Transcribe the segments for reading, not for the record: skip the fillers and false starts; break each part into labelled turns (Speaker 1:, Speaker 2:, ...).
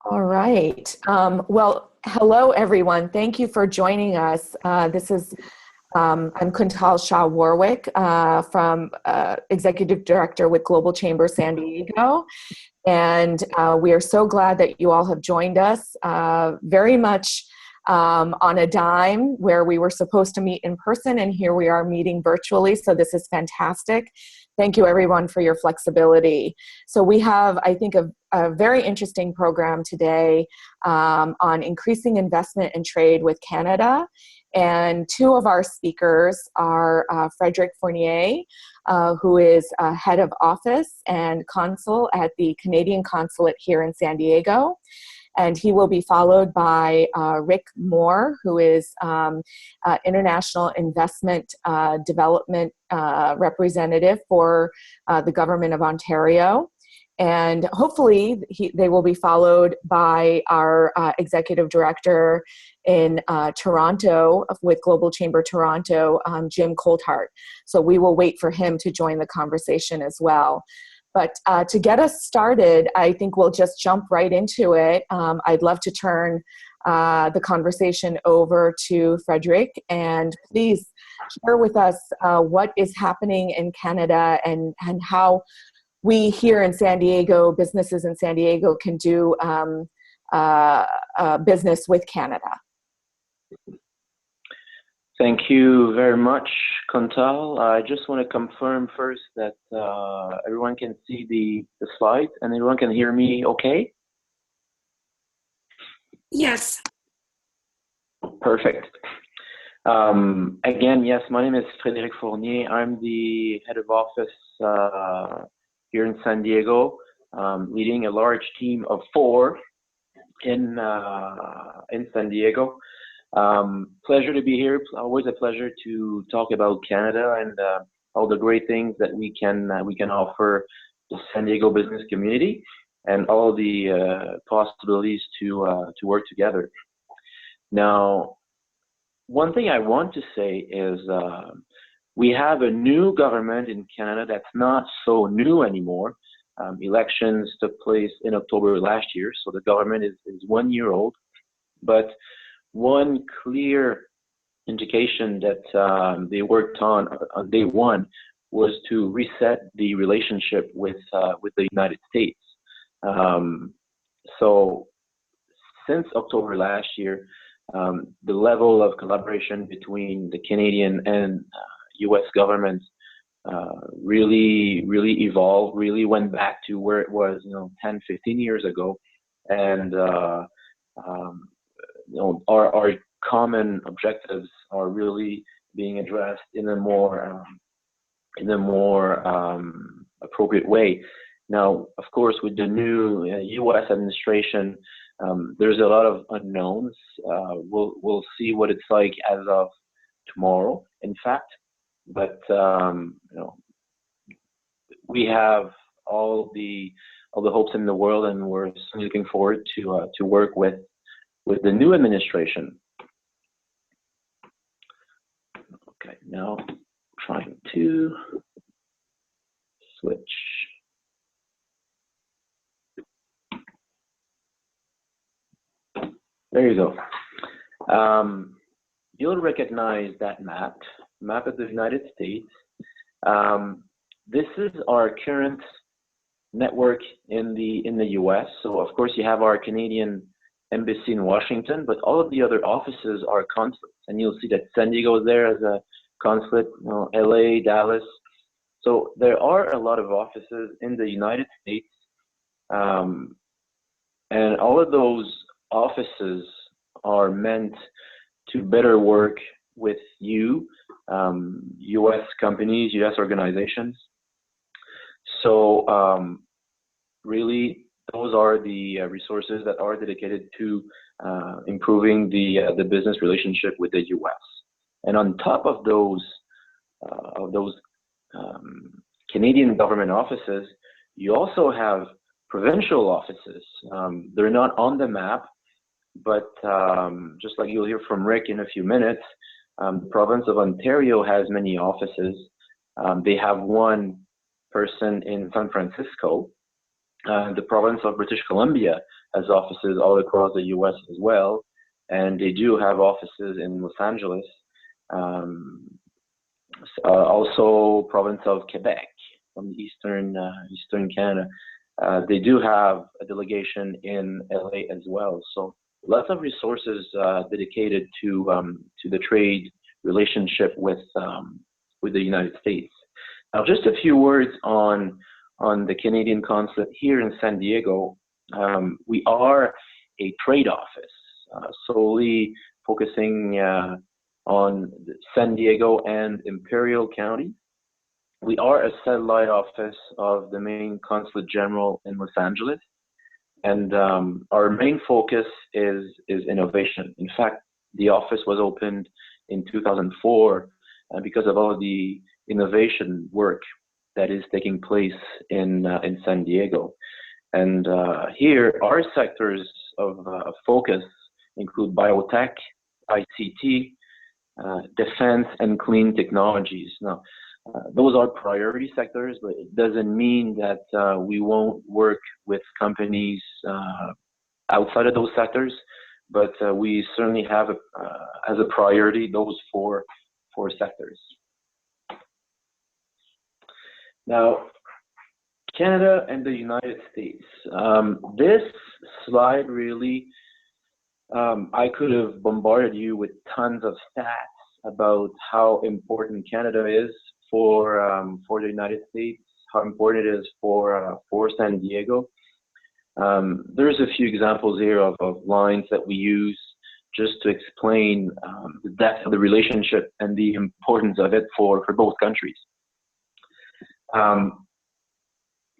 Speaker 1: All right. Well, hello, everyone. Thank you for joining us. I'm Kuntal Shah Warwick from Executive Director with Global Chamber San Diego. And we are so glad that you all have joined us very much on a dime where we were supposed to meet in person, and here we are meeting virtually. So this is fantastic. Thank you, everyone, for your flexibility. So we have, I think, a very interesting program today on increasing investment and trade with Canada. And two of our speakers are Frédéric Fournier, who is head of office and consul at the Canadian Consulate here in San Diego. And he will be followed by Rick Moore, who is International Investment Development Representative for the Government of Ontario. And hopefully they will be followed by our Executive Director in Toronto with Global Chamber Toronto, Jim Coulthart. So we will wait for him to join the conversation as well. But to get us started, I think we'll just jump right into it. I'd love to turn the conversation over to Frédéric, and please share with us what is happening in Canada and how we here in San Diego, businesses in San Diego, can do business with Canada.
Speaker 2: Thank you very much, Contal. I just want to confirm first that everyone can see the slide and everyone can hear me okay?
Speaker 3: Yes.
Speaker 2: Perfect. Again, yes, my name is Frédéric Fournier. I'm the head of office here in San Diego, leading a large team of 4 in San Diego. Pleasure to be here. Always a pleasure to talk about Canada and all the great things that we can offer the San Diego business community and all the possibilities to work together. Now, one thing I want to say is we have a new government in Canada that's not so new anymore. Elections took place in October last year, so the government is 1 year old. But one clear indication that they worked on day one was to reset the relationship with the United States. So since October last year, the level of collaboration between the Canadian and U.S. governments really evolved, really went back to where it was, 10, 15 years ago. And our common objectives are really being addressed in a more appropriate way. Now, of course, with the new U.S. administration, there's a lot of unknowns. We'll see what it's like as of tomorrow, in fact. But we have all the hopes in the world, and we're looking forward to work with the new administration. Okay, now trying to switch. There you go. You'll recognize that map of the United States. This is our current network in the U.S. So of course you have our Canadian embassy in Washington, but all of the other offices are consulates, and you'll see that San Diego is there as a consulate, LA, Dallas. So there are a lot of offices in the United States, and all of those offices are meant to better work with you, U.S. companies, U.S. organizations. So really, those are the resources that are dedicated to improving the business relationship with the U.S. And on top of those Canadian government offices, you also have provincial offices. They're not on the map, but just like you'll hear from Rick in a few minutes, the province of Ontario has many offices. They have one person in San Francisco. The province of British Columbia has offices all across the U.S. as well, and they do have offices in Los Angeles, also province of Quebec from the eastern Canada. They do have a delegation in LA as well. So lots of resources dedicated to the trade relationship with the United States. Now, just a few words on the Canadian Consulate here in San Diego. We are a trade office, solely focusing on San Diego and Imperial County. We are a satellite office of the main Consulate General in Los Angeles, and our main focus is innovation. In fact, the office was opened in 2004 because of all the innovation work that is taking place in San Diego. And here, our sectors of focus include biotech, ICT, defense, and clean technologies. Now, those are priority sectors, but it doesn't mean that we won't work with companies outside of those sectors. But we certainly have as a priority those four sectors. Now, Canada and the United States. This slide really, I could have bombarded you with tons of stats about how important Canada is for the United States, how important it is for San Diego. There's a few examples here of lines that we use just to explain the depth of the relationship and the importance of it for both countries.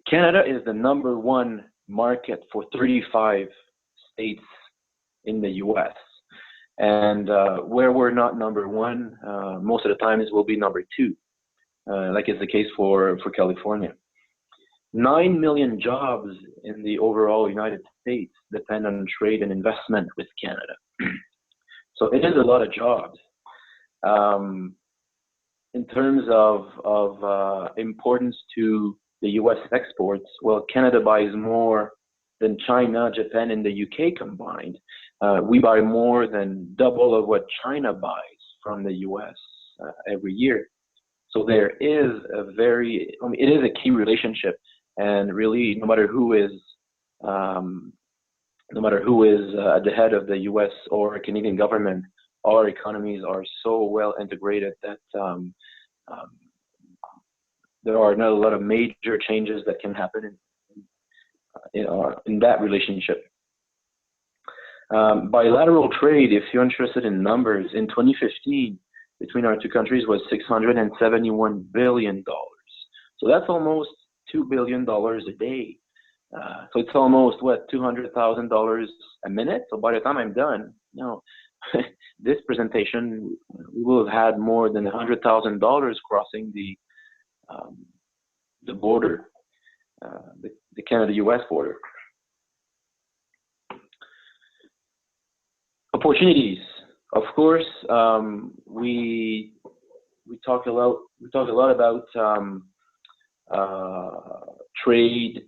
Speaker 2: Canada is the #1 market for 35 states in the U.S. And where we're not #1, most of the times we'll be #2, like is the case for California. 9 million jobs in the overall United States depend on trade and investment with Canada. So it is a lot of jobs. In terms of importance to the U.S. exports, well, Canada buys more than China, Japan, and the UK combined. We buy more than double of what China buys from the U.S. Every year. So there is it is a key relationship, and really, no matter who is at the head of the U.S. or Canadian government, our economies are so well integrated that there are not a lot of major changes that can happen in that relationship. Bilateral trade, if you're interested in numbers, in 2015 between our two countries was $671 billion. So that's almost $2 billion a day. So it's almost $200,000 a minute. So by the time I'm done, this presentation, we will have had more than $100,000 crossing the border, the Canada-U.S. border. Opportunities, of course. We talk a lot about trade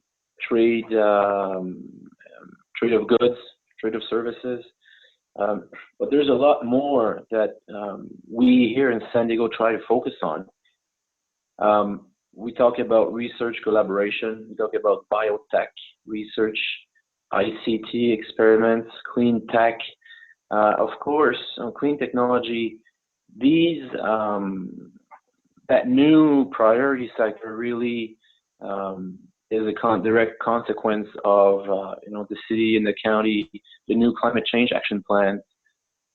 Speaker 2: of goods, trade of services. But there's a lot more that we here in San Diego try to focus on. We talk about research collaboration. We talk about biotech research, ICT experiments, clean tech. Of course, clean technology. These that new priority sector really is a direct consequence of the city and the county, the new climate change action plan.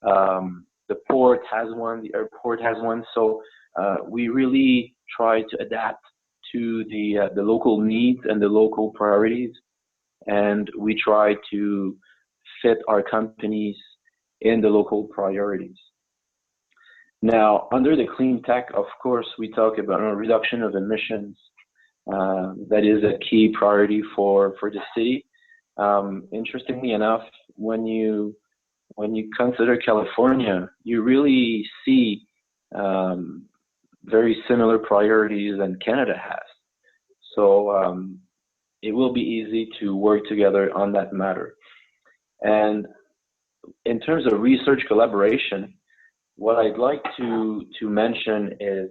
Speaker 2: The port has one, the airport has one. So we really try to adapt to the local needs and the local priorities, and we try to fit our companies in the local priorities. Now, under the clean tech, of course, we talk about reduction of emissions. That is a key priority for the city. Interestingly enough, when you consider California, you really see very similar priorities than Canada has. So it will be easy to work together on that matter. And in terms of research collaboration, what I'd like to mention is,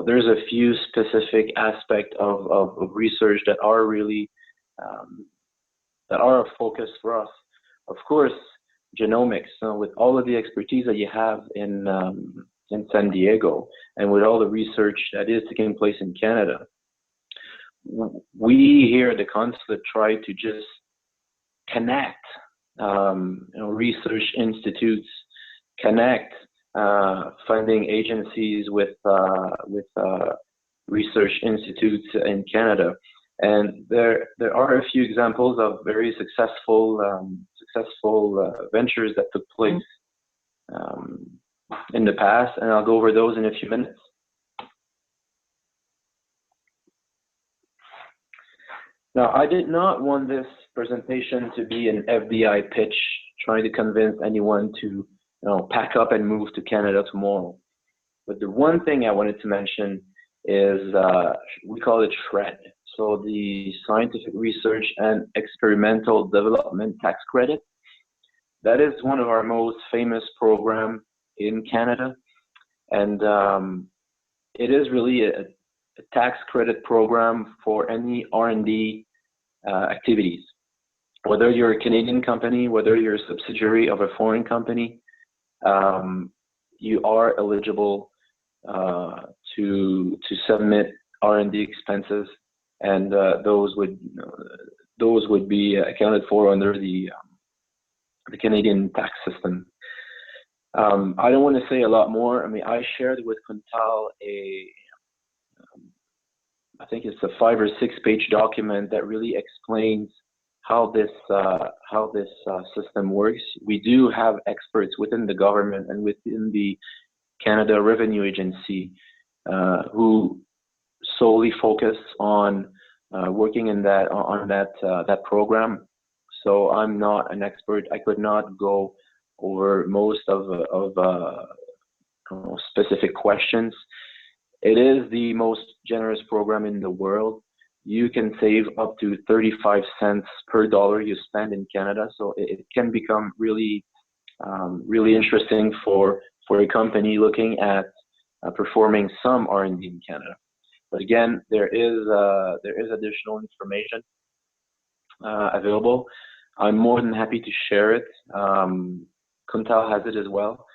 Speaker 2: there's a few specific aspects of research that are really that are a focus for us. Of course, genomics, with all of the expertise that you have in San Diego, and with all the research that is taking place in Canada, we here at the Consulate try to just connect research institutes, connect funding agencies with research institutes in Canada. And there are a few examples of very successful ventures that took place in the past, and I'll go over those in a few minutes. Now, I did not want this presentation to be an FDI pitch trying to convince anyone to pack up and move to Canada tomorrow. But the one thing I wanted to mention is we call it SHRED. So the Scientific Research and Experimental Development Tax Credit. That is one of our most famous programs in Canada. And it is really a tax credit program for any R&D activities. Whether you're a Canadian company, whether you're a subsidiary of a foreign company, you are eligible to submit R&D expenses, and those would be accounted for under the Canadian tax system. I don't want to say a lot more. I mean, I shared with Kuntal I think it's a 5 or 6 page document that really explains how this system works. We do have experts within the government and within the Canada Revenue Agency who solely focus on working in that program. So I'm not an expert. I could not go over most of specific questions. It is the most generous program in the world. You can save up to 35 cents per dollar you spend in Canada. So it can become really interesting for a company looking at performing some R&D in Canada. But again, there is additional information available. I'm more than happy to share it. Kuntal has it as well.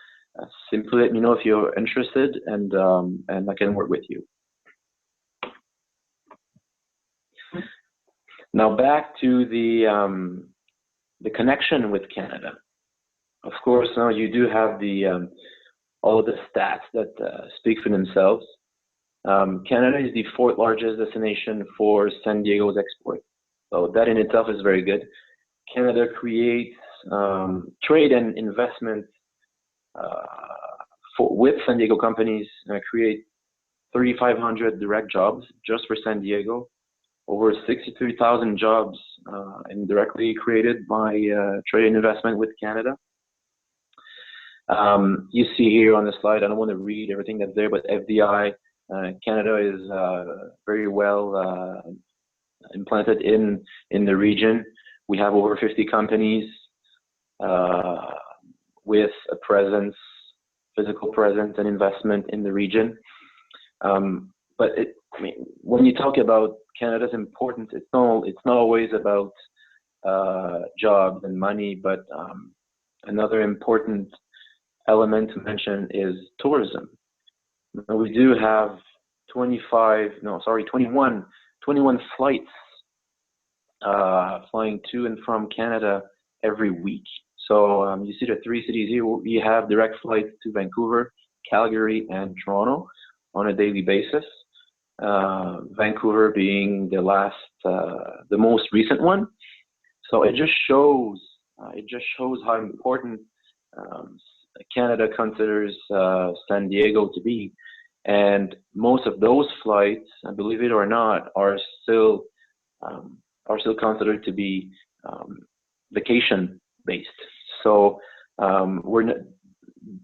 Speaker 2: Simply let me know if you're interested, and I can work with you. Now back to the connection with Canada. Of course, now you do have all of the stats that speak for themselves. Canada is the 4th largest destination for San Diego's export. So that in itself is very good. Canada creates trade and investment with San Diego companies, create 3,500 direct jobs just for San Diego. Over 63,000 jobs indirectly created by trade and investment with Canada. You see here on the slide, I don't want to read everything that's there, but FDI, Canada is very well implanted in the region. We have over 50 companies with a presence, physical presence and investment in the region. But when you talk about Canada's importance, it's not always about jobs and money, but another important element to mention is tourism. We do have 21 flights flying to and from Canada every week. So you see the 3 cities here. We have direct flights to Vancouver, Calgary, and Toronto on a daily basis. Vancouver being the most recent one. So it just shows how important Canada considers San Diego to be. And most of those flights, believe it or not, are still considered to be vacation based. So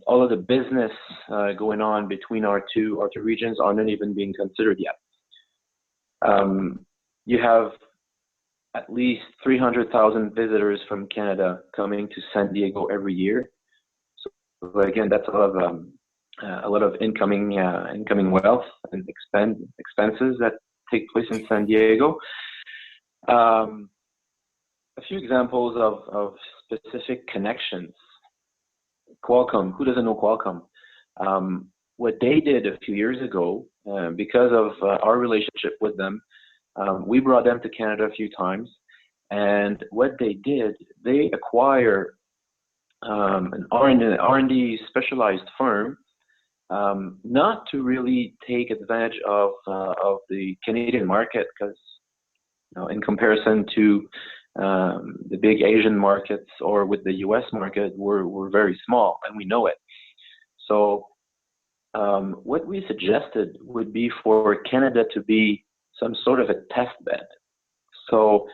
Speaker 2: all of the business going on between our two regions are not even being considered yet. You have at least 300,000 visitors from Canada coming to San Diego every year. So again, that's a lot of incoming wealth and expenses that take place in San Diego. A few examples of specific connections. Qualcomm, who doesn't know Qualcomm? What they did a few years ago, because of our relationship with them, we brought them to Canada a few times, and what they did, they acquire an R&D specialized firm, not to really take advantage of the Canadian market, because in comparison to the big Asian markets or with the U.S. market, we're very small, and we know it. So what we suggested would be for Canada to be some sort of a test bed. So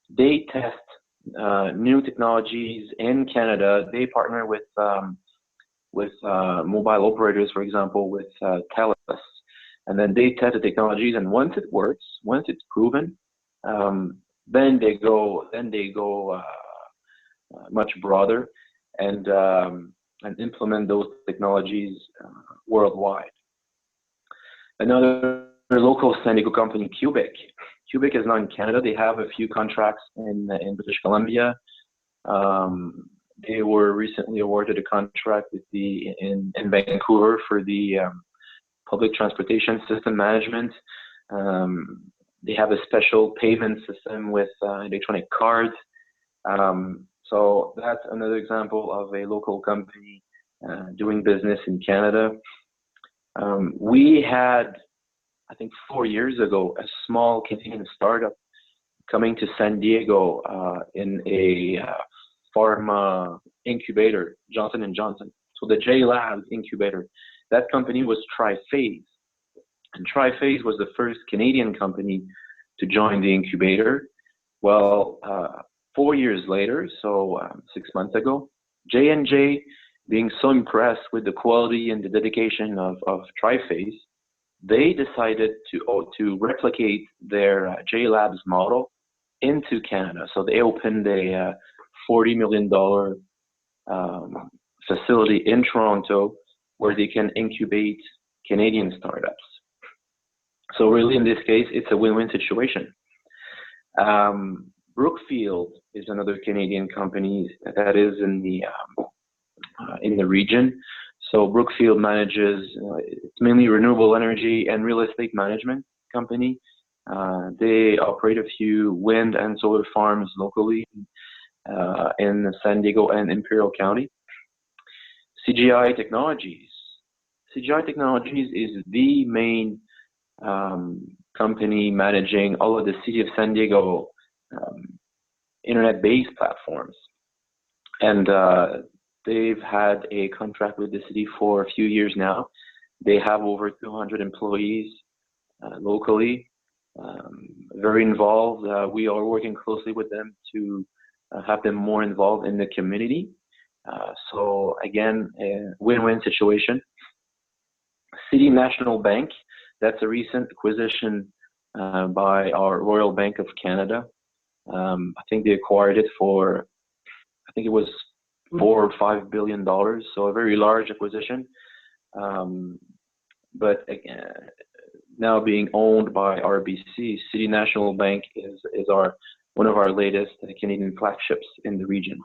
Speaker 2: they test new technologies in Canada. They partner with mobile operators, for example, with TELUS, and then they test the technologies. And once it works, once it's proven, then they go much broader and implement those technologies worldwide. Another local San Diego company, Cubic. Cubic is not in Canada. They have a few contracts in British Columbia. They were recently awarded a contract with in Vancouver for the public transportation system management. They have a special payment system with electronic cards. So that's another example of a local company doing business in Canada. We had, I think 4 years ago, a small Canadian startup coming to San Diego in a pharma incubator, Johnson & Johnson. So the J Labs incubator. That company was Triphase. And Triphase was the first Canadian company to join the incubator. Well, 4 years later, so 6 months ago, J&J, being so impressed with the quality and the dedication of Triphase, they decided to replicate their J Labs model into Canada. So they opened a $40 million facility in Toronto where they can incubate Canadian startups. So really, in this case, it's a win-win situation. Brookfield is another Canadian company that is in the region. So Brookfield manages, it's mainly renewable energy and real estate management company. They operate a few wind and solar farms locally in San Diego and Imperial County. CGI Technologies. CGI Technologies is the main company managing all of the City of San Diego internet-based platforms. And they've had a contract with the city for a few years now. They have over 200 employees locally, very involved. We are working closely with them to have them more involved in the community. So again, a win-win situation. City National Bank, that's a recent acquisition by our Royal Bank of Canada. I think they acquired it for, I think it was $4 or $5 billion, so a very large acquisition. But now being owned by RBC, City National Bank is one of our latest Canadian flagships in the region.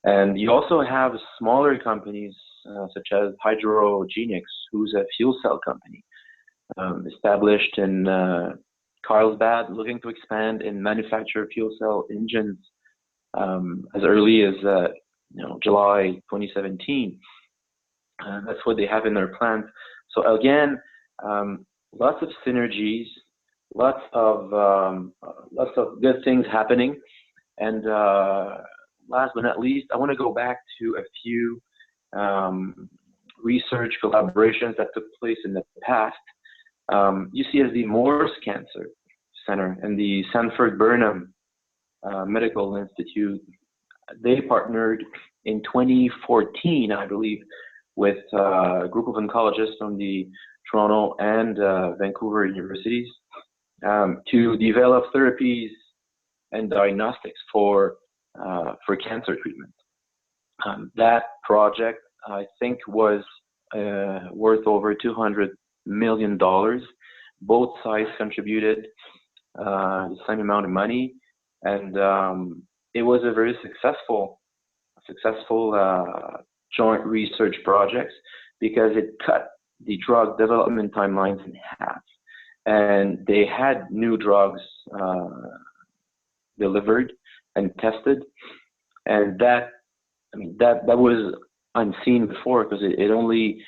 Speaker 2: And you also have smaller companies such as Hydrogenics, who's a fuel cell company established in Carlsbad, looking to expand and manufacture fuel cell engines as early as July 2017. That's what they have in their plans. So again, lots of synergies, lots of good things happening. And last but not least, I want to go back to a few research collaborations that took place in the past. UCSD Morse Cancer Center and the Sanford Burnham Medical Institute, they partnered in 2014, I believe, with a group of oncologists from the Toronto and Vancouver universities to develop therapies and diagnostics for cancer treatment. That project, I think, was worth over $200 million. Both sides contributed the same amount of money, and it was a very successful joint research project because it cut the drug development timelines in half, and they had new drugs delivered and tested, and that was unseen before, because it only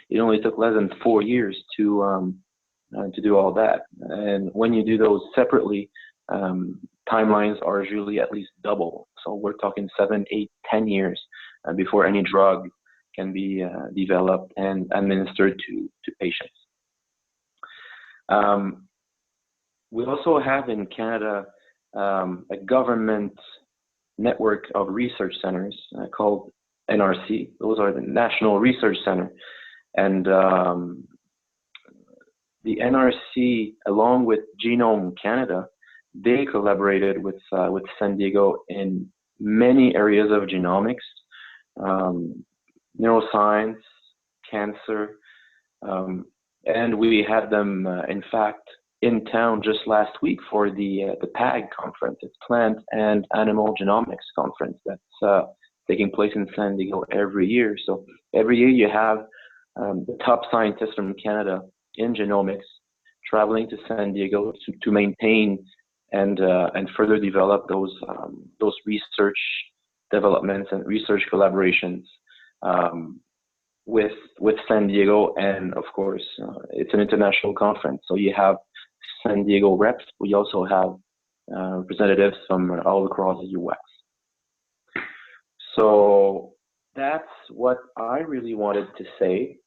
Speaker 2: took less than 4 years to do all that. And when you do those separately, timelines are usually at least double. So we're talking 7, 8, 10 years before any drug can be developed and administered to patients. We also have in Canada a government network of research centers called NRC. Those are the National Research Center. And the NRC, along with Genome Canada, they collaborated with San Diego in many areas of genomics, neuroscience, cancer, and we had them, in fact, in town just last week for the PAG conference. It's Plant and Animal Genomics Conference that's taking place in San Diego every year. So every year you have the top scientists from Canada in genomics traveling to San Diego to maintain and further develop those research developments and research collaborations with San Diego. And of course, it's an international conference, so you have San Diego reps. We also have representatives from all across the U.S. So that's what I really wanted to say.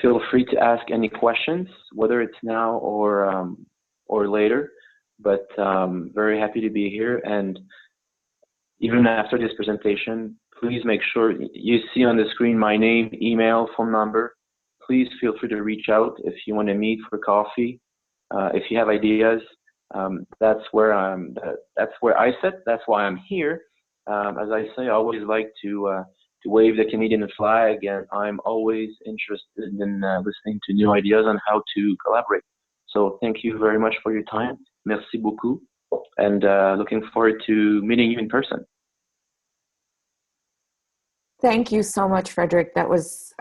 Speaker 2: Feel free to ask any questions, whether it's now or later, but very happy to be here. And even after this presentation, please make sure you see on the screen my name, email, phone number. Please feel free to reach out if you want to meet for coffee. If you have ideas, that's where I sit. That's why I'm here. As I say, I always like to wave the Canadian flag, and I'm always interested in listening to new ideas on how to collaborate. So thank you very much for your time. Merci beaucoup, and looking forward to meeting you in person.
Speaker 1: Thank you so much, Frédéric. That was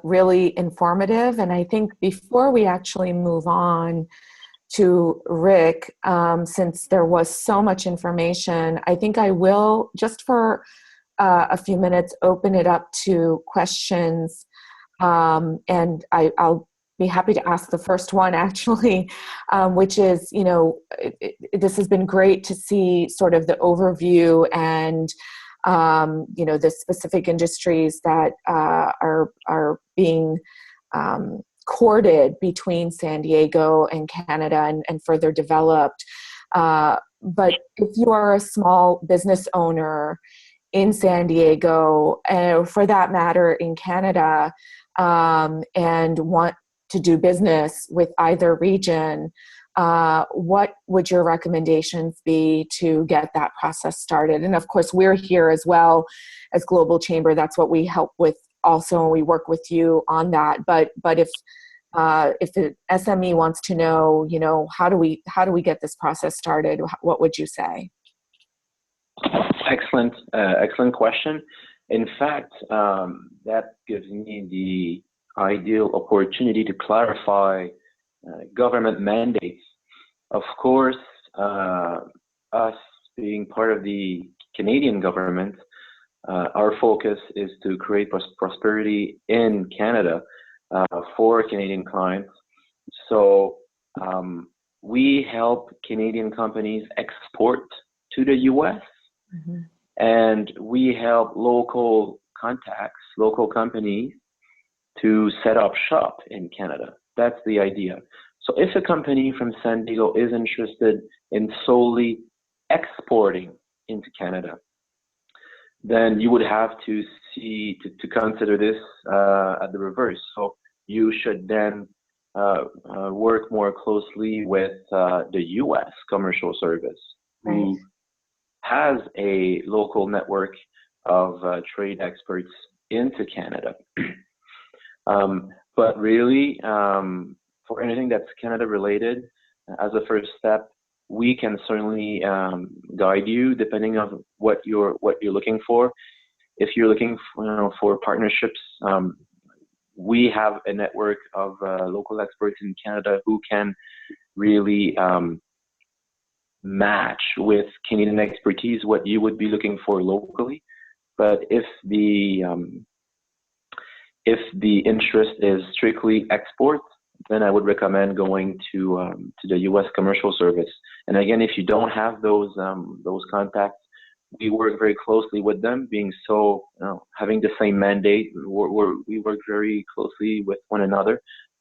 Speaker 1: really informative. And I think before we actually move on to Rick, since there was so much information, I think I will, just for a few minutes, open it up to questions. And I'll be happy to ask the first one, actually, which is, this has been great to see sort of the overview and the specific industries that are being courted between San Diego and Canada and further developed. But if you are a small business owner in San Diego, for that matter in Canada, and want to do business with either region, what would your recommendations be to get that process started? And of course, we're here as well as Global Chamber. That's what we help with also, and we work with you on that. But if the SME wants to know, how do we get this process started? What would you say?
Speaker 2: Excellent question. In fact, that gives me the ideal opportunity to clarify government mandates. Of course, us being part of the Canadian government, our focus is to create prosperity in Canada for Canadian clients. So we help Canadian companies export to the US, mm-hmm. and we help local contacts, local companies to set up shop in Canada. That's the idea. So if a company from San Diego is interested in solely exporting into Canada, then you would have to consider this at the reverse. So you should then work more closely with the U.S. Commercial Service, who has a local network of trade experts into Canada. But really, for anything that's Canada related, as a first step, we can certainly guide you depending on what you're looking for. If you're looking for partnerships, we have a network of local experts in Canada who can really match with Canadian expertise what you would be looking for locally. But if the interest is strictly export, then I would recommend going to the U.S. Commercial Service. And again, if you don't have those contacts, we work very closely with them, being so having the same mandate. We work very closely with one another.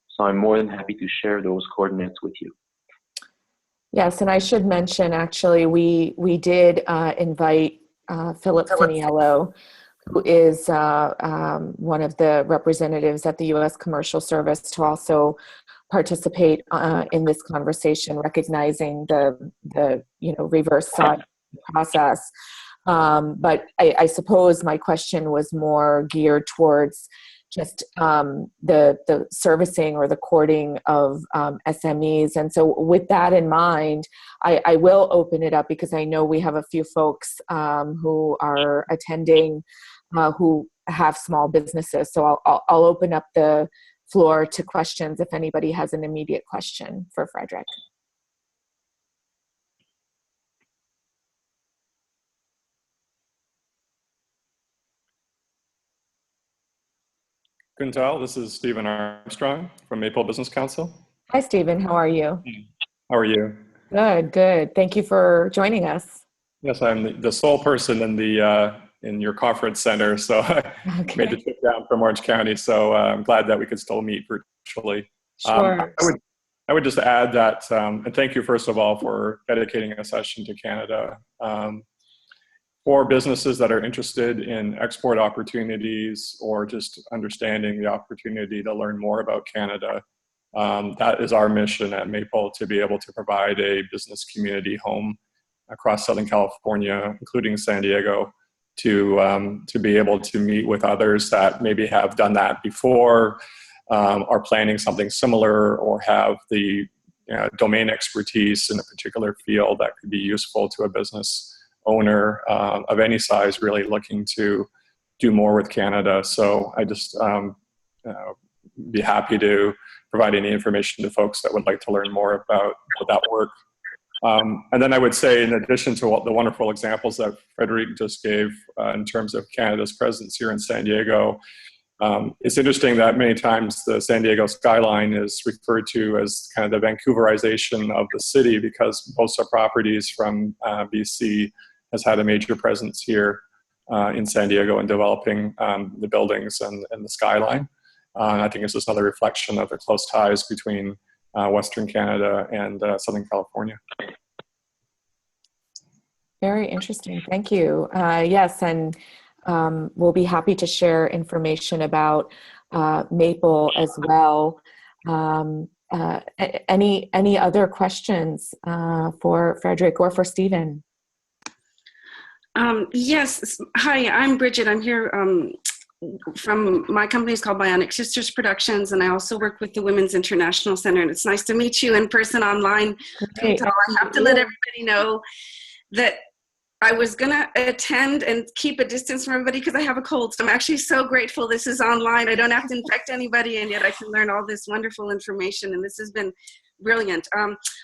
Speaker 2: So I'm more than happy to share those coordinates with you.
Speaker 1: Yes, and I should mention, actually, we did invite Philip Finiello, who is one of the representatives at the U.S. Commercial Service, to also participate in this conversation, recognizing the reverse side process. But I suppose my question was more geared towards just the servicing or the courting of SMEs. And so with that in mind, I will open it up, because I know we have a few folks who are attending who have small businesses. So I'll open up the floor to questions if anybody has an immediate question for Frédéric.
Speaker 3: Kuntal, this is Stephen Armstrong from Maple Business Council.
Speaker 1: Hi, Stephen. How are you?
Speaker 3: How are you?
Speaker 1: Good, good. Thank you for joining us.
Speaker 3: Yes, I'm the sole person in your conference center, so I made the trip down from Orange County. So I'm glad that we could still meet virtually.
Speaker 1: Sure.
Speaker 3: I would just add that, and thank you first of all for dedicating a session to Canada. For businesses that are interested in export opportunities or just understanding the opportunity to learn more about Canada, that is our mission at Maple, to be able to provide a business community home across Southern California, including San Diego, to be able to meet with others that maybe have done that before, are planning something similar, or have the domain expertise in a particular field that could be useful to a business owner of any size, really looking to do more with Canada. So I just be happy to provide any information to folks that would like to learn more about that work. And then I would say, in addition to all the wonderful examples that Frédéric just gave in terms of Canada's presence here in San Diego, it's interesting that many times the San Diego skyline is referred to as kind of the Vancouverization of the city, because most of properties from BC has had a major presence here in San Diego in developing the buildings and the skyline. And I think it's just another reflection of the close ties between Western Canada and Southern California.
Speaker 1: Very interesting. Thank you. Yes, and we'll be happy to share information about Maple as well. Any other questions for Frédéric or for Stephen?
Speaker 4: Yes. Hi, I'm Bridget. I'm here from my company is called Bionic Sisters Productions, and I also work with the Women's International Center. And it's nice to meet you in person online.
Speaker 1: Great.
Speaker 4: I have to let everybody know that I was going to attend and keep a distance from everybody because I have a cold. So I'm actually so grateful this is online. I don't have to infect anybody, and yet I can learn all this wonderful information. And this has been brilliant.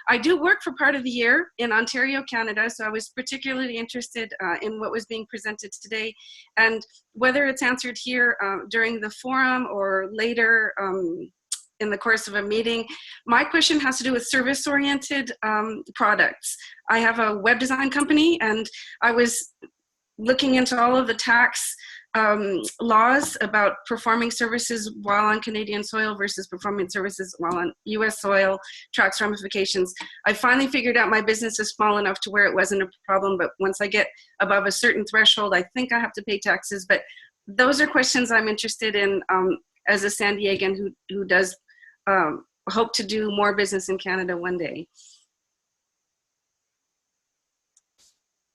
Speaker 4: I do work for part of the year in Ontario, Canada. So I was particularly interested in what was being presented today, and whether it's answered here during the forum or later in the course of a meeting. My question has to do with service-oriented products. I have a web design company, and I was looking into all of the tax laws about performing services while on Canadian soil versus performing services while on US soil, tax ramifications. I finally figured out my business is small enough to where it wasn't a problem, but once I get above a certain threshold, I think I have to pay taxes. But those are questions I'm interested in as a San Diegan who does hope to do more business in Canada one day.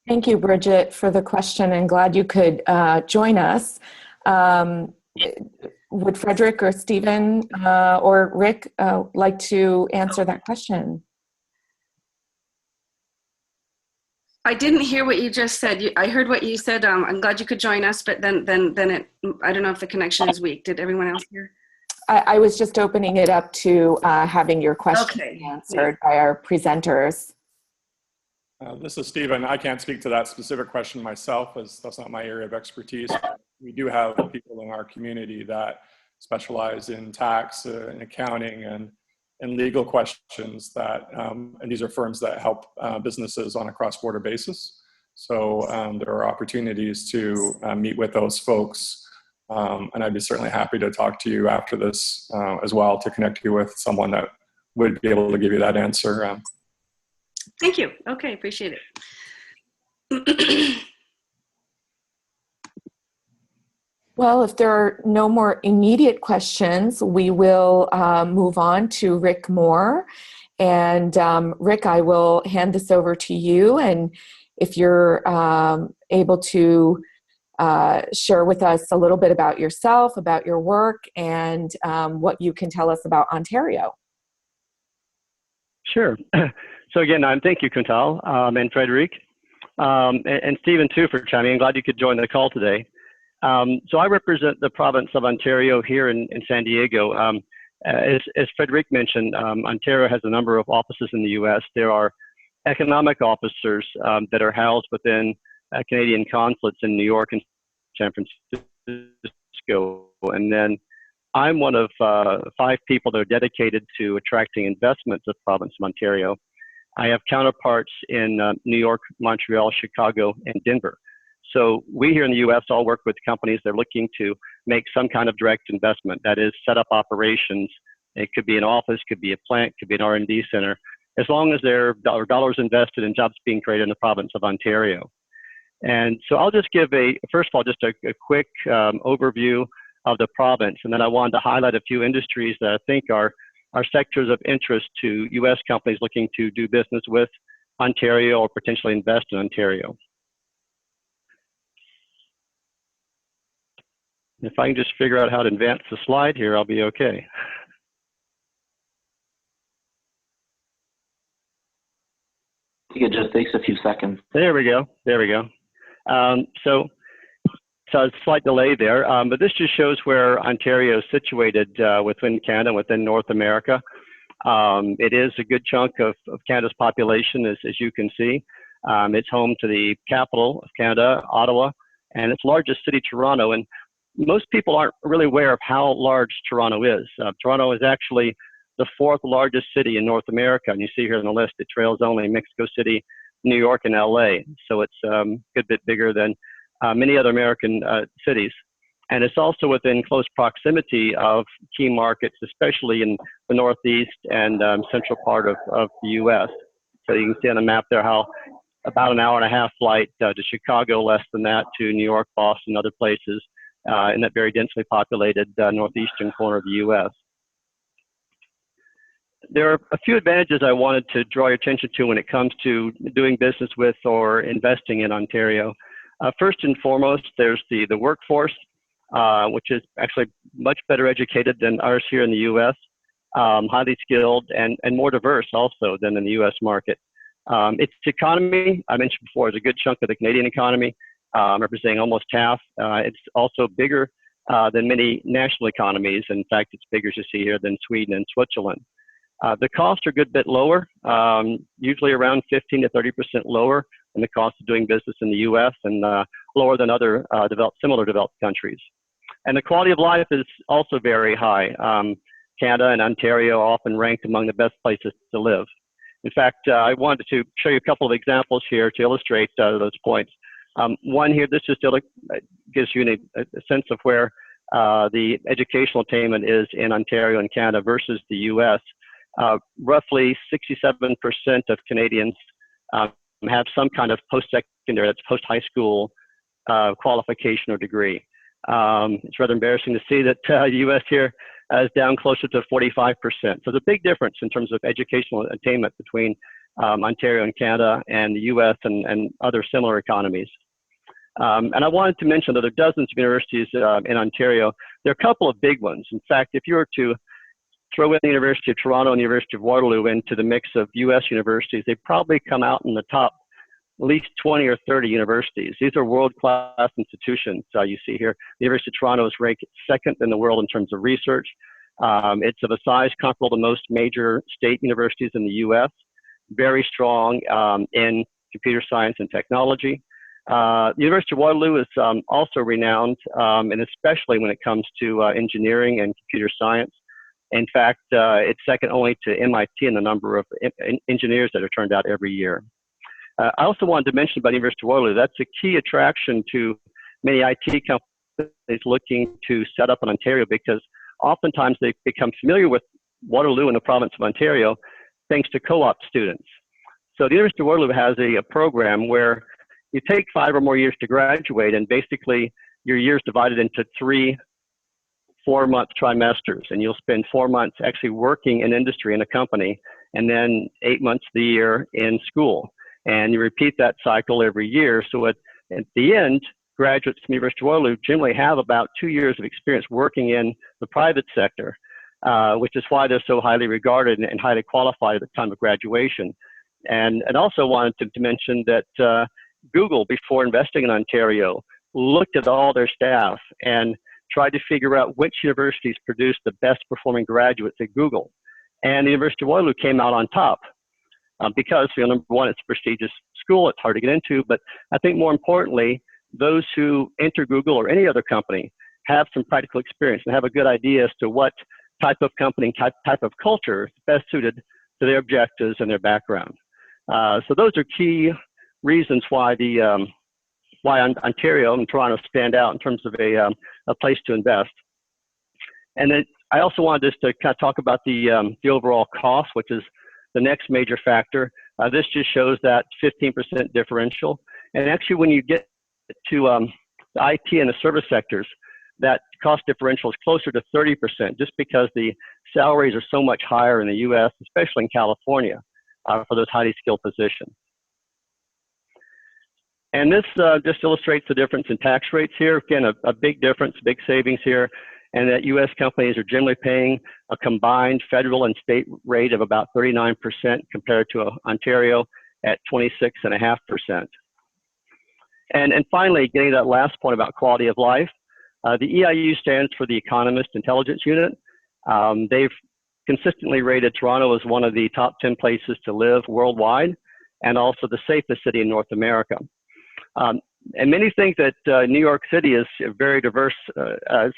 Speaker 1: Thank you, Bridget, for the question, and glad you could join us. Would Frederick or Stephen or Rick like to answer that question?
Speaker 4: I didn't hear what you just said. I heard what you said. I'm glad you could join us, but then I don't know if the connection is weak. Did everyone else hear?
Speaker 1: I was just opening it up to having your question answered by our presenters.
Speaker 3: This is Stephen. I can't speak to that specific question myself, as that's not my area of expertise. We do have people in our community that specialize in tax and accounting and legal questions that, and these are firms that help businesses on a cross-border basis. So there are opportunities to meet with those folks. And I'd be certainly happy to talk to you after this as well, to connect you with someone that would be able to give you that answer.
Speaker 4: Thank you. Okay, appreciate it.
Speaker 1: Well, if there are no more immediate questions, we will move on to Rick Moore. And Rick, I will hand this over to you. And if you're able to share with us a little bit about yourself, about your work, and what you can tell us about Ontario.
Speaker 5: Sure. So again, thank you, Kuntal, and Frédéric, and Stephen too for chiming in. Glad you could join the call today. So I represent the province of Ontario here in San Diego. As Frédéric mentioned, Ontario has a number of offices in the U.S. There are economic officers that are housed within Canadian consulates in New York and San Francisco. And then I'm one of 5 people that are dedicated to attracting investments to the province of Ontario. I have counterparts in New York, Montreal, Chicago, and Denver. So we here in the U.S. all work with companies that are looking to make some kind of direct investment, that is set up operations. It could be an office, could be a plant, could be an R&D center, as long as there are dollars invested and jobs being created in the province of Ontario. And so I'll just give first of all, just a quick overview of the province. And then I wanted to highlight a few industries that I think are sectors of interest to U.S. companies looking to do business with Ontario or potentially invest in Ontario. If I can just figure out how to advance the slide here, I'll be okay.
Speaker 2: I think it just takes a few seconds.
Speaker 5: There we go. There we go. So a slight delay there, but this just shows where Ontario is situated within Canada, within North America. It is a good chunk of Canada's population, as you can see. It's home to the capital of Canada, Ottawa, and its largest city, Toronto. And most people aren't really aware of how large Toronto is. Toronto is actually the 4th largest city in North America. And you see here on the list, it trails only Mexico City, New York, and LA. So it's a good bit bigger than many other American cities. And it's also within close proximity of key markets, especially in the Northeast and central part of the U.S. So you can see on the map there how about an hour and a half flight to Chicago, less than that to New York, Boston, other places in that very densely populated northeastern corner of the U.S. There are a few advantages I wanted to draw your attention to when it comes to doing business with or investing in Ontario. First and foremost, there's the workforce, which is actually much better educated than ours here in the U.S., highly skilled and more diverse also than in the U.S. market. Its economy, I mentioned before, is a good chunk of the Canadian economy, representing almost half. It's also bigger than many national economies. In fact, it's bigger, as you see here, than Sweden and Switzerland. The costs are a good bit lower, usually around 15 to 30% lower than the cost of doing business in the U.S. and lower than other similar developed countries. And the quality of life is also very high. Canada and Ontario are often ranked among the best places to live. In fact, I wanted to show you a couple of examples here to illustrate those points. One here, this just gives you a sense of where the educational attainment is in Ontario and Canada versus the U.S. Roughly 67% of Canadians have some kind of post-secondary, that's post-high school qualification or degree. It's rather embarrassing to see that the U.S. here is down closer to 45%. So there's a big difference in terms of educational attainment between Ontario and Canada and the US and other similar economies. And I wanted to mention that there are dozens of universities in Ontario. There are a couple of big ones. In fact, if you were to throw in the University of Toronto and the University of Waterloo into the mix of US universities, they probably come out in the top at least 20 or 30 universities. These are world-class institutions you see here. The University of Toronto is ranked second in the world in terms of research. It's of a size comparable to most major state universities in the US, very strong in computer science and technology. The University of Waterloo is also renowned, and especially when it comes to engineering and computer science. In fact, it's second only to MIT in the number of engineers that are turned out every year. I also wanted to mention about the University of Waterloo, that's a key attraction to many IT companies looking to set up in Ontario, because oftentimes they become familiar with Waterloo in the province of Ontario thanks to co-op students. So the University of Waterloo has a program where you take 5 or more years to graduate, and basically your year's divided into 3 4-month trimesters, and you'll spend 4 months actually working in industry in a company, and then 8 months of the year in school. And you repeat that cycle every year. So at the end, graduates from the University of Waterloo generally have about 2 years of experience working in the private sector, which is why they're so highly regarded and highly qualified at the time of graduation. And also wanted to mention that Google, before investing in Ontario, looked at all their staff and tried to figure out which universities produced the best performing graduates at Google. And the University of Waterloo came out on top because, number one, it's a prestigious school, it's hard to get into, but I think more importantly, those who enter Google or any other company have some practical experience and have a good idea as to what type of company, type of culture is best suited to their objectives and their background. So those are key reasons why why Ontario and Toronto stand out in terms of a place to invest. And then I also wanted just to kind of talk about the overall cost, which is the next major factor. This just shows that 15% differential. And actually, when you get to the IT and the service sectors, that cost differential is closer to 30%, just because the salaries are so much higher in the US, especially in California, for those highly skilled positions. And this just illustrates the difference in tax rates here. Again, a big difference, big savings here, and that US companies are generally paying a combined federal and state rate of about 39% compared to Ontario at 26.5%. And finally, getting to that last point about quality of life, the EIU stands for the Economist Intelligence Unit. They've consistently rated Toronto as one of the top 10 places to live worldwide, and also the safest city in North America. And many think that New York City is a very diverse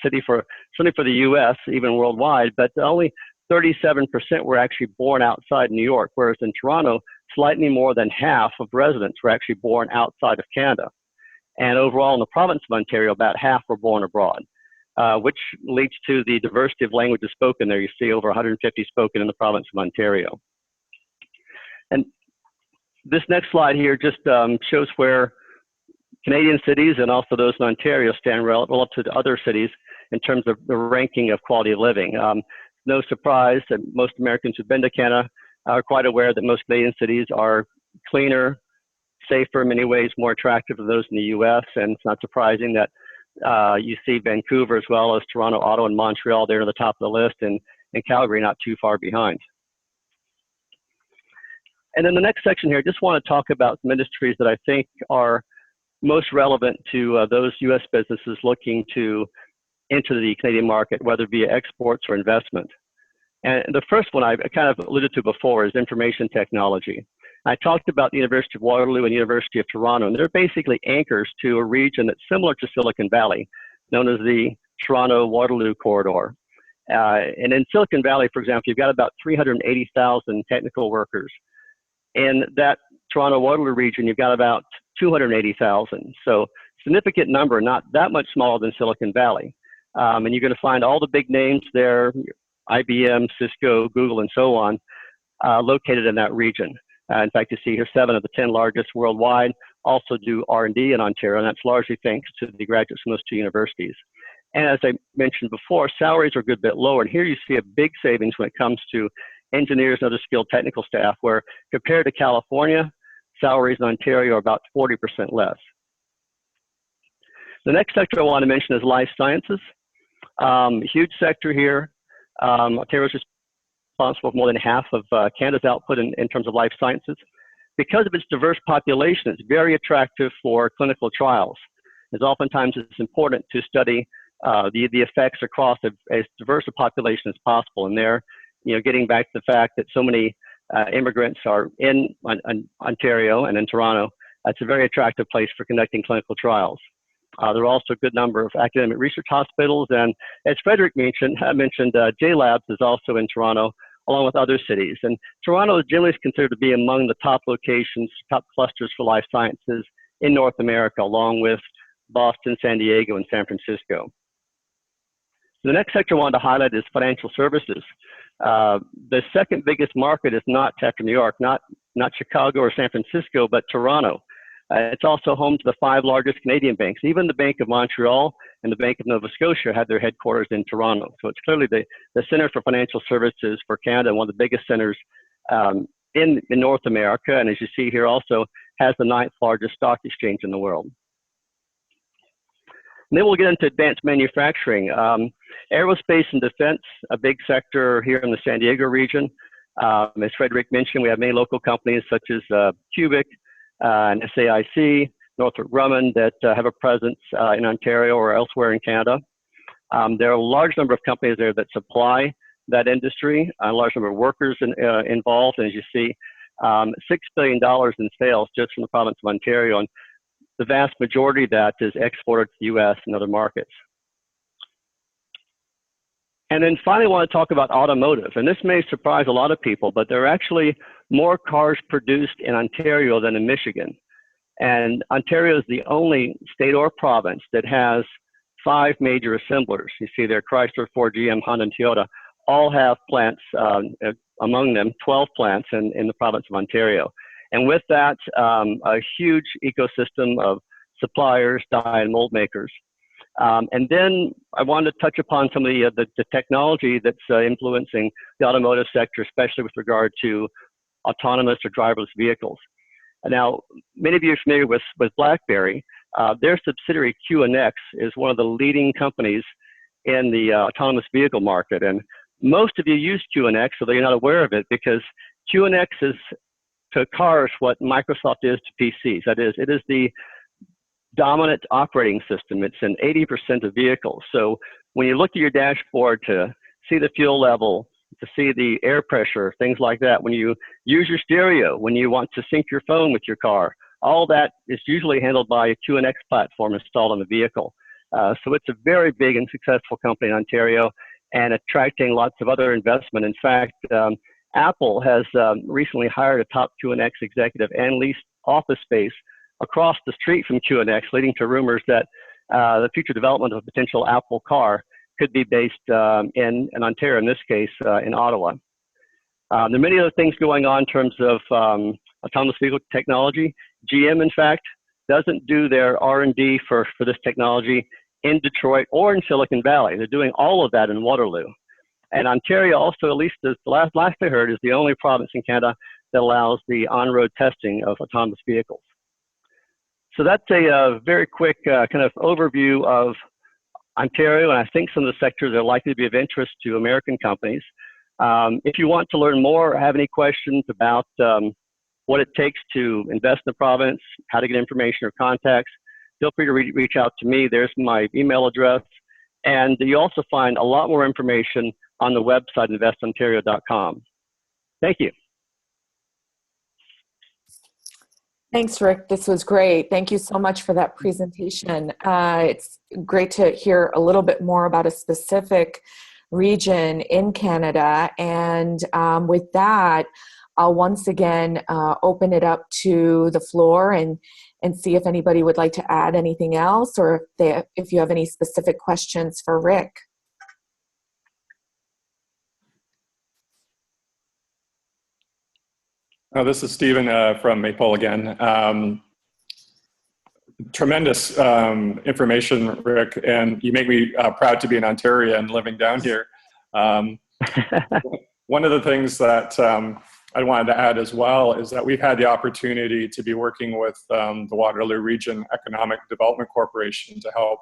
Speaker 5: city, certainly for the US, even worldwide, but only 37% were actually born outside New York, whereas in Toronto, slightly more than half of residents were actually born outside of Canada. And overall in the province of Ontario, about half were born abroad, which leads to the diversity of languages spoken there. You see over 150 spoken in the province of Ontario. And this next slide here just shows where Canadian cities and also those in Ontario stand relative to other cities in terms of the ranking of quality of living. No surprise that most Americans who've been to Canada are quite aware that most Canadian cities are cleaner, safer, in many ways more attractive than those in the US. And it's not surprising that you see Vancouver as well as Toronto, Ottawa, and Montreal there at the top of the list, and Calgary not too far behind. And then the next section here, I just want to talk about some industries that I think are most relevant to those US businesses looking to enter the Canadian market, whether via exports or investment. And the first one I kind of alluded to before is information technology. I talked about the University of Waterloo and University of Toronto, and they're basically anchors to a region that's similar to Silicon Valley, known as the Toronto-Waterloo corridor. And in Silicon Valley, for example, you've got about 380,000 technical workers. In that Toronto-Waterloo region, you've got about 280,000. So significant number, not that much smaller than Silicon Valley. And you're going to find all the big names there, IBM, Cisco, Google, and so on, located in that region. In fact, you see here 7 of the 10 largest worldwide also do R&D in Ontario, and that's largely thanks to the graduates from those 2 universities. And as I mentioned before, salaries are a good bit lower. And here you see a big savings when it comes to engineers and other skilled technical staff, where compared to California, salaries in Ontario are about 40% less. The next sector I want to mention is life sciences. Huge sector here. Ontario is responsible for more than half of Canada's output in terms of life sciences. Because of its diverse population, it's very attractive for clinical trials. As oftentimes it's important to study the effects across as diverse a population as possible. And there, getting back to the fact that so many immigrants are in Ontario and in Toronto, it's a very attractive place for conducting clinical trials. There are also a good number of academic research hospitals, and as Frédéric mentioned, J-Labs is also in Toronto, along with other cities. And Toronto is generally considered to be among the top locations, top clusters for life sciences in North America, along with Boston, San Diego, and San Francisco. The next sector I wanted to highlight is financial services. The second biggest market is not after New York, not Chicago or San Francisco, but Toronto. It's also home to the 5 largest Canadian banks. Even the Bank of Montreal and the Bank of Nova Scotia had their headquarters in Toronto. So it's clearly the center for financial services for Canada, one of the biggest centers in North America. And as you see here, also has the 9th largest stock exchange in the world. And then we'll get into advanced manufacturing. Aerospace and defense, a big sector here in the San Diego region. As Frédéric mentioned, we have many local companies such as Cubic, and SAIC, Northrop Grumman, that have a presence in Ontario or elsewhere in Canada. There are a large number of companies there that supply that industry, a large number of workers involved, and as you see, $6 billion in sales just from the province of Ontario, and the vast majority of that is exported to the US and other markets. And then finally, I want to talk about automotive. And this may surprise a lot of people, but there are actually more cars produced in Ontario than in Michigan. And Ontario is the only state or province that has 5 major assemblers. You see there, Chrysler, Ford, GM, Honda, and Toyota all have plants, among them 12 plants in the province of Ontario. And with that, a huge ecosystem of suppliers, die and mold makers. And then I wanted to touch upon some of the technology that's influencing the automotive sector, especially with regard to autonomous or driverless vehicles. Now, many of you are familiar with BlackBerry. Their subsidiary QNX is one of the leading companies in the autonomous vehicle market. And most of you use QNX, although you're not aware of it, because QNX is to cars what Microsoft is to PCs. That is, it is the dominant operating system. It's in 80% of vehicles. So when you look at your dashboard to see the fuel level, to see the air pressure, things like that, when you use your stereo, when you want to sync your phone with your car, all that is usually handled by a QNX platform installed on the vehicle. So it's a very big and successful company in Ontario and attracting lots of other investment. In fact, Apple has recently hired a top QNX executive and leased office space across the street from QNX, leading to rumors that the future development of a potential Apple car could be based in Ontario, in this case, in Ottawa. There are many other things going on in terms of autonomous vehicle technology. GM, in fact, doesn't do their R&D for this technology in Detroit or in Silicon Valley. They're doing all of that in Waterloo. And Ontario also, at least the last I heard, is the only province in Canada that allows the on-road testing of autonomous vehicles. So that's a very quick kind of overview of Ontario, and I think some of the sectors are likely to be of interest to American companies. If you want to learn more or have any questions about what it takes to invest in the province, how to get information or contacts, feel free to reach out to me. There's my email address. And you also find a lot more information on the website, investontario.com. Thank you.
Speaker 1: Thanks, Rick. This was great. Thank you so much for that presentation. It's great to hear a little bit more about a specific region in Canada. And with that, I'll once again open it up to the floor and see if anybody would like to add anything else, or if you have any specific questions for Rick.
Speaker 3: This is Stephen from Maple again. tremendous information, Rick, and you make me proud to be an Ontarian living down here. One of the things that I wanted to add as well is that we've had the opportunity to be working with the Waterloo Region Economic Development Corporation to help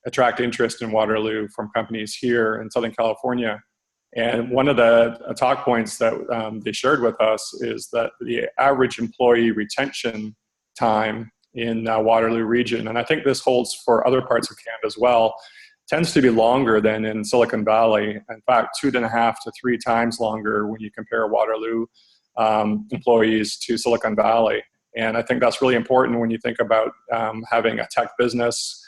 Speaker 3: attract interest in Waterloo from companies here in Southern California. And one of the talk points that they shared with us is that the average employee retention time in Waterloo region, and I think this holds for other parts of Canada as well, tends to be longer than in Silicon Valley. In fact, 2.5 to 3 times longer when you compare Waterloo employees to Silicon Valley. And I think that's really important when you think about having a tech business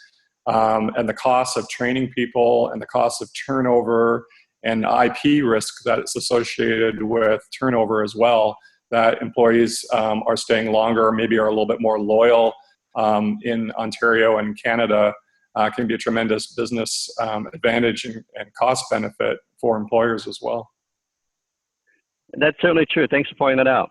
Speaker 3: and the cost of training people and the cost of turnover and IP risk that's associated with turnover as well, that employees are staying longer, or maybe are a little bit more loyal in Ontario and Canada, can be a tremendous business advantage and cost benefit for employers as well.
Speaker 5: That's certainly true. Thanks for pointing that out.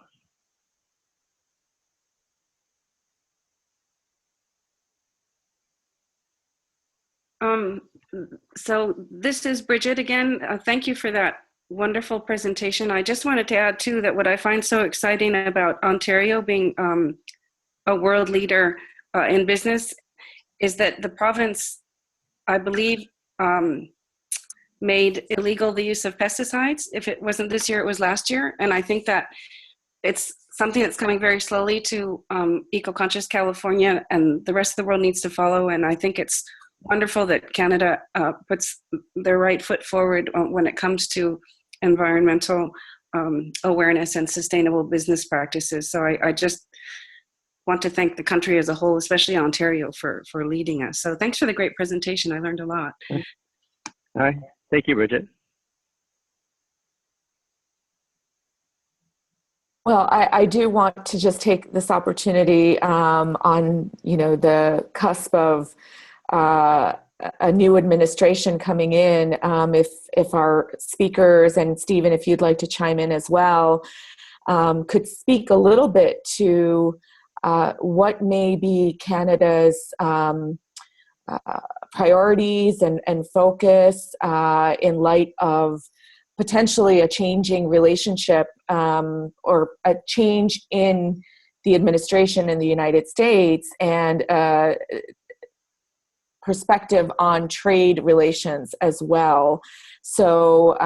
Speaker 4: So this is Bridget again. Thank you for that wonderful presentation. I just wanted to add too that what I find so exciting about Ontario being a world leader in business is that the province, I believe, made illegal the use of pesticides. If it wasn't this year, it was last year. And I think that it's something that's coming very slowly to eco-conscious California, and the rest of the world needs to follow. And I think it's wonderful that Canada puts their right foot forward when it comes to environmental awareness and sustainable business practices. So I just want to thank the country as a whole, especially Ontario, for leading us. So thanks for the great presentation. I learned a lot.
Speaker 5: All right. Thank you, Bridget.
Speaker 1: Well, I do want to just take this opportunity on, the cusp of a new administration coming in. If our speakers, and Stephen, if you'd like to chime in as well, could speak a little bit to what may be Canada's priorities and focus in light of potentially a changing relationship or a change in the administration in the United States, and perspective on trade relations as well. So,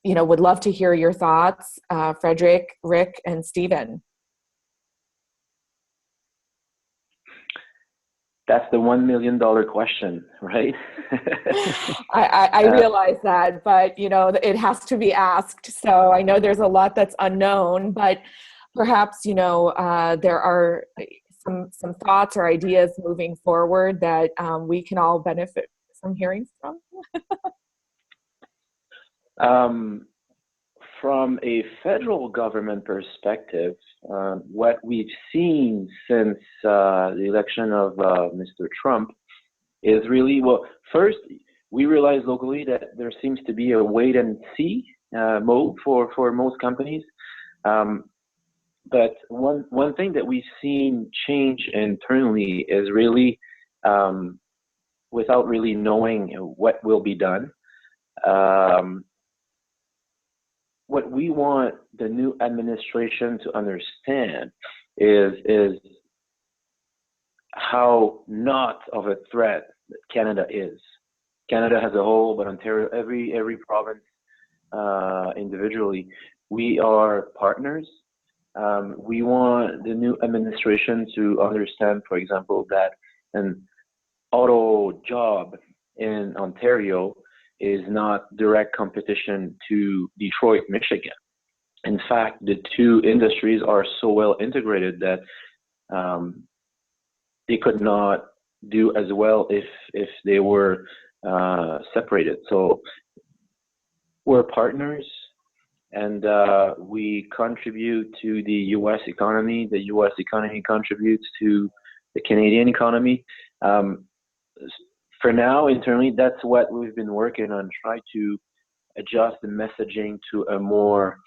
Speaker 1: would love to hear your thoughts, Frédéric, Rick, and Stephen.
Speaker 2: That's the $1 million question, right?
Speaker 1: I realize that, but it has to be asked. So I know there's a lot that's unknown, but perhaps there are some thoughts or ideas moving forward that we can all benefit from hearing from.
Speaker 2: From a federal government perspective, what we've seen since the election of Mr. Trump is really, well, first, we realize locally that there seems to be a wait and see mode for most companies. But one thing that we've seen change internally is really, without really knowing what will be done, what we want the new administration to understand is how not of a threat Canada is. Canada as a whole, but Ontario, every province individually, we are partners. We want the new administration to understand, for example, that an auto job in Ontario is not direct competition to Detroit, Michigan. In fact, the two industries are so well integrated that they could not do as well if they were separated. So we're partners, and we contribute to the U.S. economy. The U.S. economy contributes to the Canadian economy. For now, internally, that's what we've been working on, try to adjust the messaging to a more,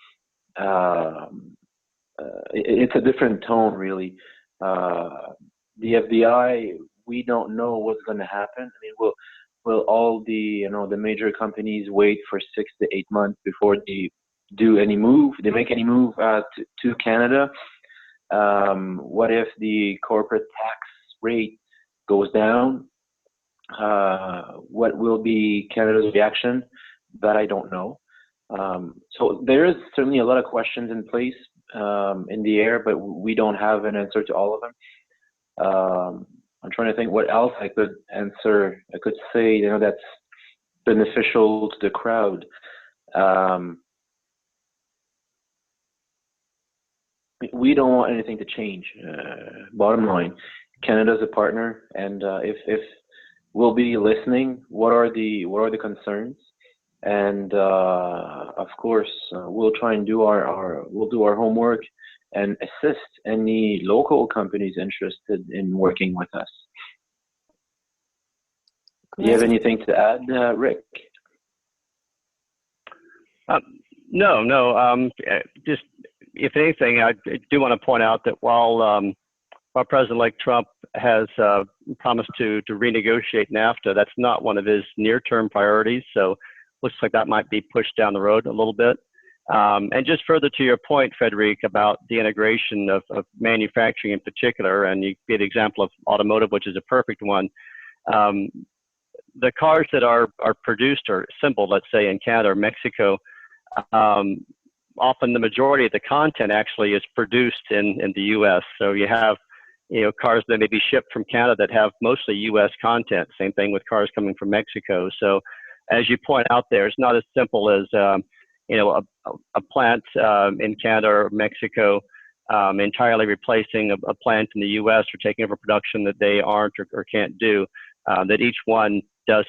Speaker 2: it's a different tone, really. the FDI, we don't know what's going to happen. I mean, will all the the major companies wait for 6 to 8 months before they do any move? They make any move to Canada? What if the corporate tax rate goes down? What will be Canada's reaction? That I don't know. So there is certainly a lot of questions in place, in the air, but we don't have an answer to all of them. I'm trying to think what else I could answer. I could say, that's beneficial to the crowd. We don't want anything to change. Bottom line, Canada's a partner, and if we'll be listening, what are the concerns? And of course, we'll try and do we'll do our homework and assist any local companies interested in working with us. Do you have anything to add, Rick?
Speaker 5: No. Just if anything, I do want to point out that while President-elect Trump has promised to renegotiate NAFTA, that's not one of his near-term priorities. So looks like that might be pushed down the road a little bit. And just further to your point, Frédéric, about the integration of manufacturing in particular, and you gave the example of automotive, which is a perfect one. The cars that are produced or assembled, let's say in Canada or Mexico, often the majority of the content actually is produced in the U.S. So you have cars that may be shipped from Canada that have mostly U.S. content. Same thing with cars coming from Mexico. So as you point out there, it's not as simple as a plant in Canada or Mexico entirely replacing a plant in the U.S. or taking over production that they aren't or can't do. That each one does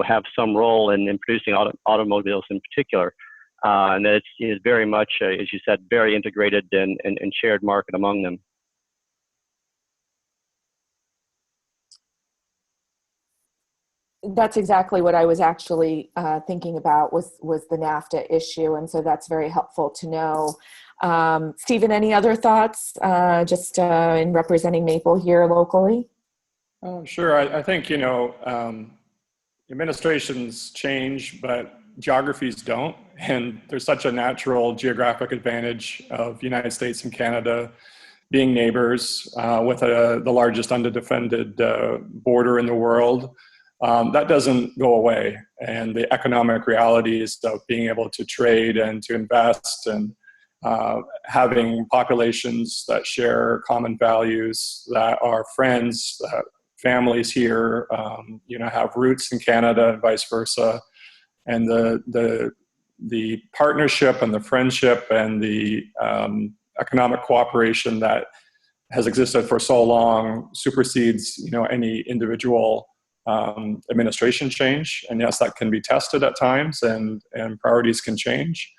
Speaker 5: have some role in producing automobiles in particular, and that it's very much, as you said, very integrated and shared market among them.
Speaker 1: That's exactly what I was actually thinking about was the NAFTA issue, and so that's very helpful to know. Stephen, any other thoughts just in representing Maple here locally?
Speaker 3: Sure. I think, administrations change, but geographies don't. And there's such a natural geographic advantage of the United States and Canada being neighbors with the largest undefended border in the world. That doesn't go away. And the economic realities of being able to trade and to invest and having populations that share common values, that are friends, families here, have roots in Canada and vice versa. And the partnership and the friendship and the economic cooperation that has existed for so long supersedes, any individual administration change. And yes, that can be tested at times, and priorities can change.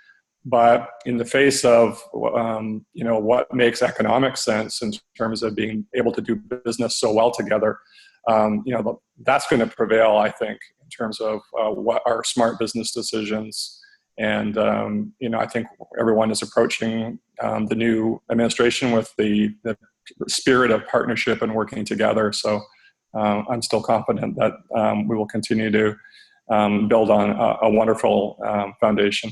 Speaker 3: But in the face of what makes economic sense in terms of being able to do business so well together, that's going to prevail, I think, in terms of what are smart business decisions. And I think everyone is approaching the new administration with the spirit of partnership and working together. So I'm still confident that we will continue to build on a wonderful foundation.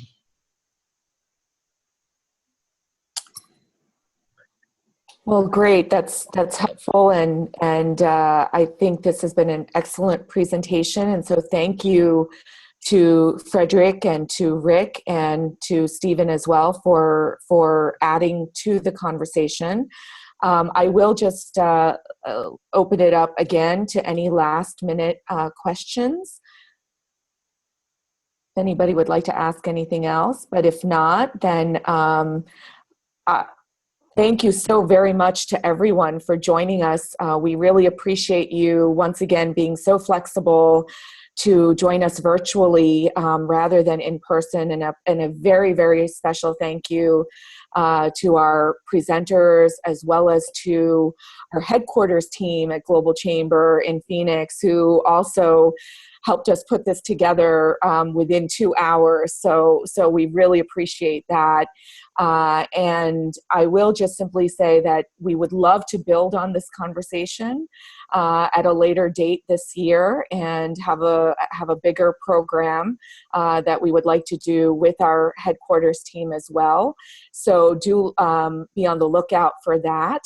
Speaker 1: Well, great. That's helpful, and I think this has been an excellent presentation. And so, thank you to Frédéric and to Rick and to Stephen as well for adding to the conversation. I will just open it up again to any last-minute questions. If anybody would like to ask anything else, but if not, then thank you so very much to everyone for joining us. We really appreciate you once again being so flexible to join us virtually rather than in person. And a very, very special thank you to our presenters, as well as to our headquarters team at Global Chamber in Phoenix, who also helped us put this together within 2 hours. So we really appreciate that. And I will just simply say that we would love to build on this conversation at a later date this year and have a bigger program that we would like to do with our headquarters team as well. So do be on the lookout for that.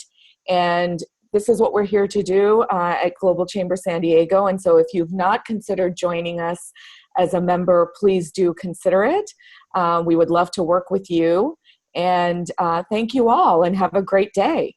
Speaker 1: And this is what we're here to do at Global Chamber San Diego. And so if you've not considered joining us as a member, please do consider it. We would love to work with you. And thank you all and have a great day.